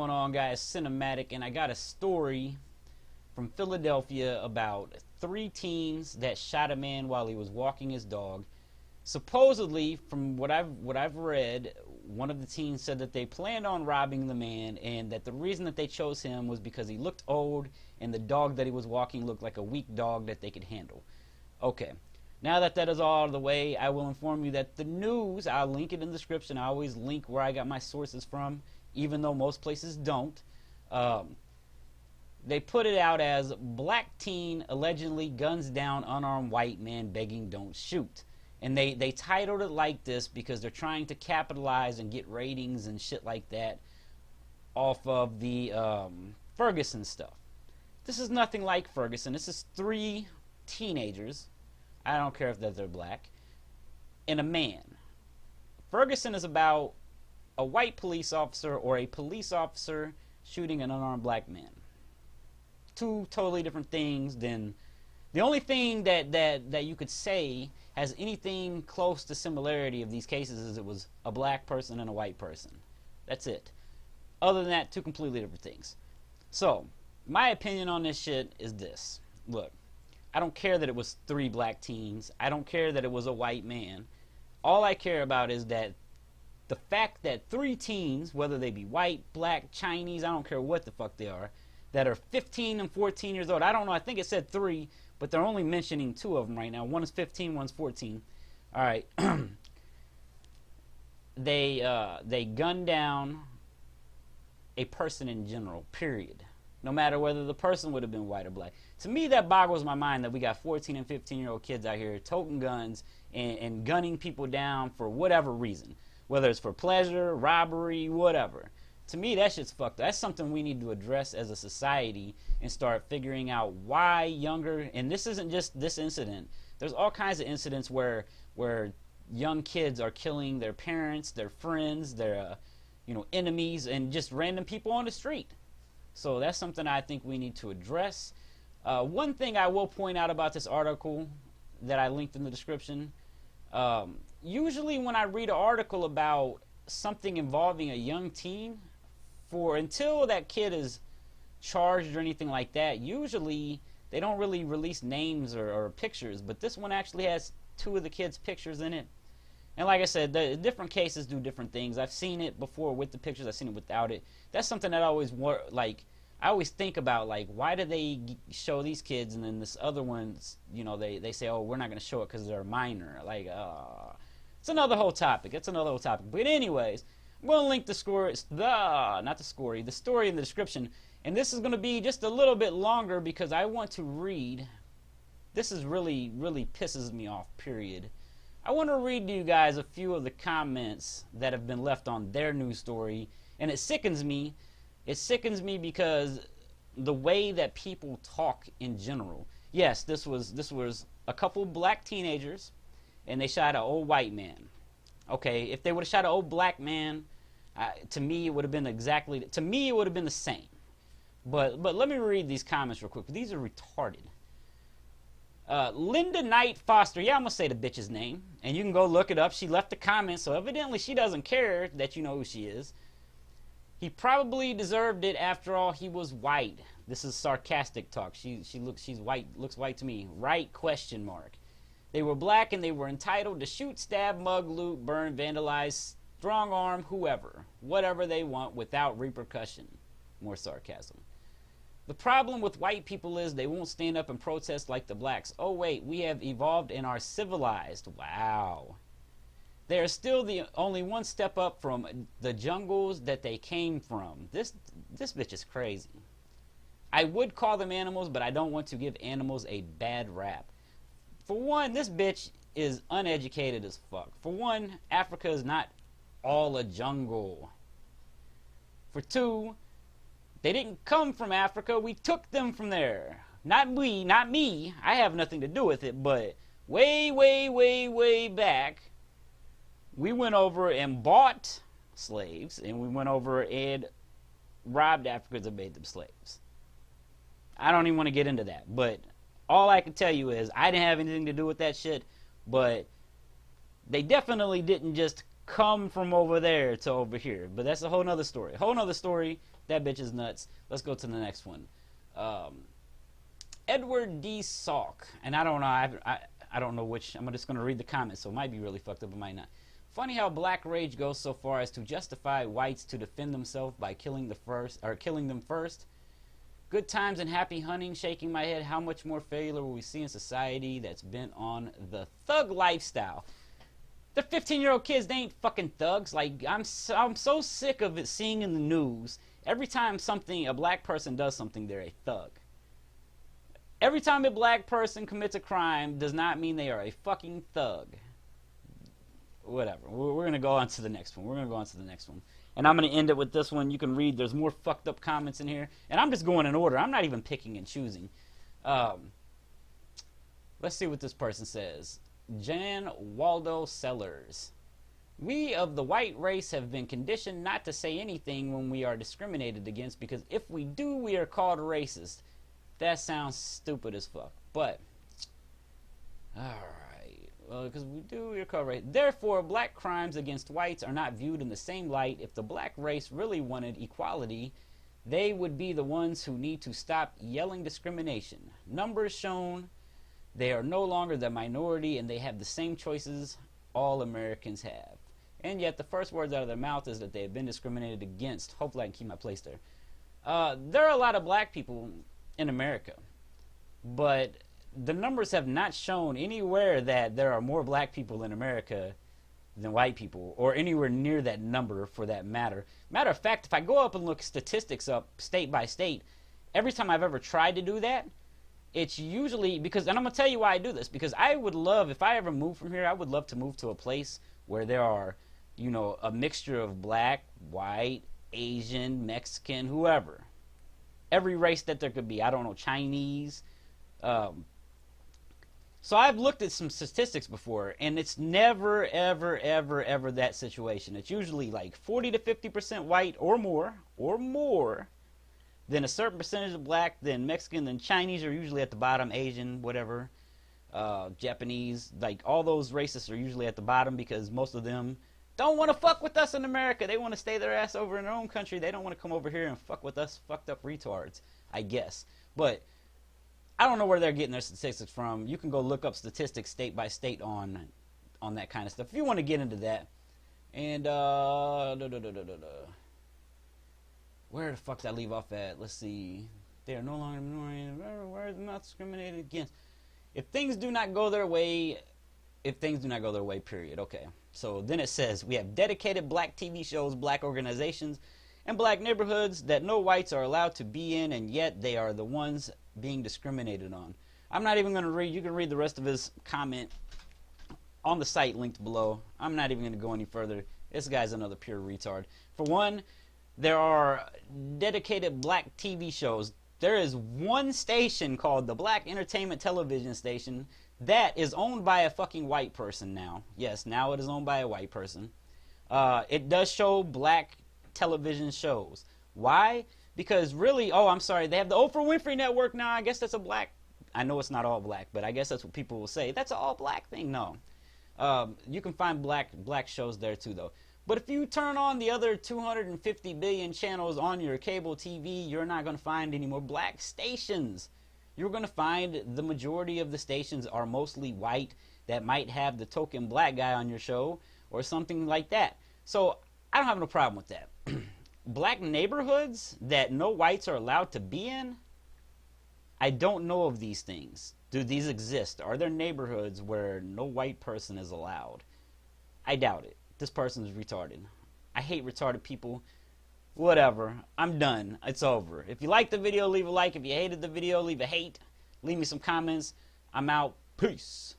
going on, guys? Cinematic, and I got a story from Philadelphia about 3 teens that shot a man while he was walking his dog. Supposedly, from what I've read, one of the teens said that they planned on robbing the man, and that the reason that they chose him was because he looked old and the dog that he was walking looked like a weak dog that they could handle. Okay. Now that that is all out of the way, I will inform you that the news, I'll link it in the description. I always link where I got my sources from, even though most places don't. They put it out as black teen allegedly guns down unarmed white man begging don't shoot. And they titled it like this because they're trying to capitalize and get ratings and shit like that off of the Ferguson stuff. This is nothing like Ferguson. This is 3 teenagers. I don't care if they're black, and a man. Ferguson is about a white police officer or a police officer shooting an unarmed black man. 2 totally different things. Then the only thing that you could say has anything close to similarity of these cases is it was a black person and a white person. That's it. Other than that, 2 completely different things. So my opinion on this shit is this. Look, I don't care that it was 3 black teens. I don't care that it was a white man. All I care about is that the fact that 3 teens, whether they be white, black, Chinese, I don't care what the fuck they are, that are 15 and 14 years old. I don't know. I think it said 3, but they're only mentioning 2 of them right now. One is 15, one's 14. All right. They gunned down a person in general, period. No matter whether the person would have been white or black. To me, that boggles my mind that we got 14 and 15-year-old kids out here toting guns and gunning people down for whatever reason. Whether it's for pleasure, robbery, whatever. To me, that shit's fucked up. That's something we need to address as a society and start figuring out why younger, and this isn't just this incident. There's all kinds of incidents where young kids are killing their parents, their friends, their enemies, and just random people on the street. So that's something I think we need to address. One thing I will point out about this article that I linked in the description, usually when I read an article about something involving a young teen, until that kid is charged or anything like that, usually they don't really release names or pictures, but this one actually has 2 of the kids' pictures in it. And like I said, the different cases do different things. I've seen it before with the pictures. I've seen it without it. That's something that I always think about, like, why do they show these kids and then this other one's, they say, oh, we're not going to show it because they're a minor. Like, it's another whole topic. But anyways, I'm going to link the story in the description. And this is going to be just a little bit longer because I want to read. This is really, really pisses me off, period. I want to read to you guys a few of the comments that have been left on their news story, and it sickens me. It sickens me because the way that people talk in general. Yes, this was a couple black teenagers, and they shot an old white man. Okay, if they would have shot an old black man, to me it would have been the same. But let me read these comments real quick. These are retarded. Linda Knight Foster, yeah, I'm going to say the bitch's name, and you can go look it up. She left a comment, so evidently she doesn't care that you know who she is. He probably deserved it. After all, he was white. This is sarcastic talk. She's white, looks white to me. Right? ? They were black and they were entitled to shoot, stab, mug, loot, burn, vandalize, strong arm, whoever, whatever they want without repercussion. More sarcasm. The problem with white people is they won't stand up and protest like the blacks. Oh wait, we have evolved and are civilized. Wow. They are still the only one step up from the jungles that they came from. This bitch is crazy. I would call them animals, but I don't want to give animals a bad rap. For one, this bitch is uneducated as fuck. For one, Africa is not all a jungle. For 2, they didn't come from Africa. We took them from there. Not me. I have nothing to do with it, but way, way, way, way back, we went over and bought slaves, and we went over and robbed Africans and made them slaves. I don't even want to get into that, but all I can tell you is I didn't have anything to do with that shit, but they definitely didn't just come from over there to over here. But that's a whole nother story. That bitch is nuts. Let's go to the next one. Edward D. Salk. And I don't know. I don't know which. I'm just going to read the comments, so it might be really fucked up. It might not. Funny how black rage goes so far as to justify whites to defend themselves by killing them first. Good times and happy hunting, shaking my head. How much more failure will we see in society that's bent on the thug lifestyle? The 15-year-old kids, they ain't fucking thugs. Like, I'm so sick of it seeing in the news. Every time a black person does something, they're a thug. Every time a black person commits a crime does not mean they are a fucking thug. Whatever. We're going to go on to the next one. And I'm going to end it with this one. You can read. There's more fucked up comments in here. And I'm just going in order. I'm not even picking and choosing. Let's see what this person says. Jan Waldo Sellers. We of the white race have been conditioned not to say anything when we are discriminated against, because if we do, we are called racist. That sounds stupid as fuck. But, alright. Well, because we are called racist. Therefore, black crimes against whites are not viewed in the same light. If the black race really wanted equality, they would be the ones who need to stop yelling discrimination. Numbers shown, they are no longer the minority, and they have the same choices all Americans have. And yet the first words out of their mouth is that they have been discriminated against. Hopefully I can keep my place there. There are a lot of black people in America, but the numbers have not shown anywhere that there are more black people in America than white people, or anywhere near that number for that matter. Matter of fact, if I go up and look statistics up state by state, every time I've ever tried to do that, it's usually because, and I'm going to tell you why I do this, because I would love, if I ever move from here, I would love to move to a place where there are, you know, a mixture of black, white, Asian, Mexican, whoever. Every race that there could be. I don't know, Chinese. So I've looked at some statistics before, and it's never, ever, ever, ever that situation. It's usually like 40 to 50% white or more, then a certain percentage of black, then Mexican, then Chinese are usually at the bottom, Asian, whatever, Japanese. Like, all those races are usually at the bottom because most of them don't want to fuck with us in America. They want to stay their ass over in their own country. They don't want to come over here and fuck with us fucked up retards, I guess. But I don't know where they're getting their statistics from. You can go look up statistics state by state on that kind of stuff if you want to get into that. And where the fuck did I leave off at? Let's see. They are no longer where is not discriminated against. If things do not go their way, period. Okay. So then it says, we have dedicated black TV shows, black organizations, and black neighborhoods that no whites are allowed to be in, and yet they are the ones being discriminated on. I'm not even going to read. You can read the rest of his comment on the site linked below. I'm not even going to go any further. This guy's another pure retard. For one, there are dedicated black TV shows. There is one station called the Black Entertainment Television Station that is owned by a fucking white person now. Yes, now it is owned by a white person. It does show black television shows. Why? Because really, oh, I'm sorry, they have the Oprah Winfrey Network now. I guess that's a black, I know it's not all black, but I guess that's what people will say. That's an all black thing. No. You can find black shows there too, though. But if you turn on the other 250 billion channels on your cable TV, you're not going to find any more black stations. You're going to find the majority of the stations are mostly white that might have the token black guy on your show or something like that. So I don't have no problem with that. Black neighborhoods that no whites are allowed to be in, I don't know of these things. Do these exist? Are there neighborhoods where no white person is allowed? I doubt it. This person is retarded. I hate retarded people. Whatever. I'm done. It's over. If you liked the video, leave a like. If you hated the video, leave a hate. Leave me some comments. I'm out. Peace.